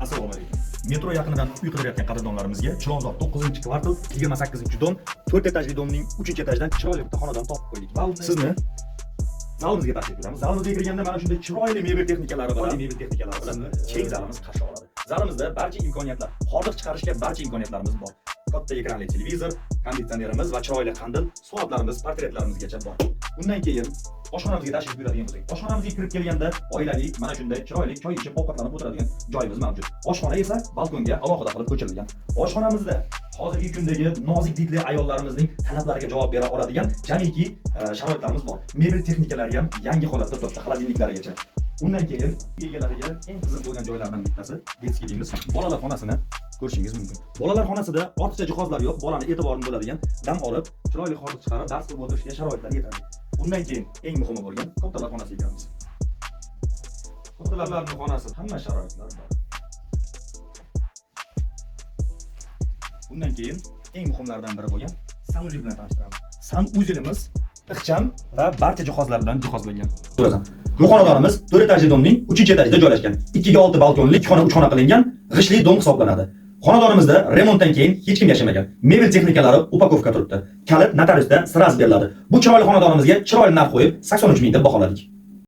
Assalomu alaykum. Metro yaqinidan uy qidirayotgan qadrdonlarimizga Chilonzor 9-kvartal 28-dom 4 etajli domning 3-etajdan chiroyli bitta xonadon topib qo'ydik. Sizni zalimizga taklif etamiz. Zalimizga kirganda mana shunday chiroyli mebel texnikalari bilan keng zalimiz qarshi oladi. Zalimizda barcha imkoniyatlar, hordiq chiqarishga barcha imkoniyatlarimiz bor. Katta ekranli televizor, konditsionerimiz va chiroyli qandil, soatlarimiz, portretlarimizgacha bor. Undan keyin oshxonamizga tashrif buyuradigan bo'lsak, oshxonamizga kirib kelganda oilalik mana shunday chiroyli choy ichib ovqatlanib o'tiradigan joyimiz mavjud. Oshxona esa balkonga alohida qilib ko'chirilgan. Oshxonamizda hozirgi kundagi nozik didli ayollarimizning talablariga javob bera oladigan jamiki sharoitlarimiz bor. Mebel texnikalari ham yangi holatda turibdi, xolodilniklarigacha. Undan keyin egalariga eng qiziq bo'lgan joylardan bittasi detskiy deymiz. Bolalar xonasini ko'rishingiz mumkin. Bolalar xonasida ortiqcha jihozlar yo'q, bolaning e'tiborini bo'ladigan, dam olib, chiroyli hordiq chiqarib, dars qilib o'tirishga sharoitlar yetadi. Undan keyin eng muhimi bo'lgan kattalar xonasiga kiramiz. Kattalarning xonasi hamma sharoitlari bor. Undan keyin eng muhimlardan biri bo'lgan sanuzel bilan tanishtiramiz. Sanuzilimiz ixcham va barcha jihozlar bilan jihozlangan. Ko'rasan. Bu xonadonimiz 4 etajli domning 3-etajida joylashgan. 2 ga 6 balkonli, 2 xona 3 xona qilingan g'ishli dom hisoblanadi. Xonadonimizda remontdan keyin hech kim yashamagan. Mebel texnikalari upakovka turibdi. Kalit notariusda sraz beriladi. Bu chiroyli xonadonimizga chiroyli narx qo'yib 83 ming deb baholadik.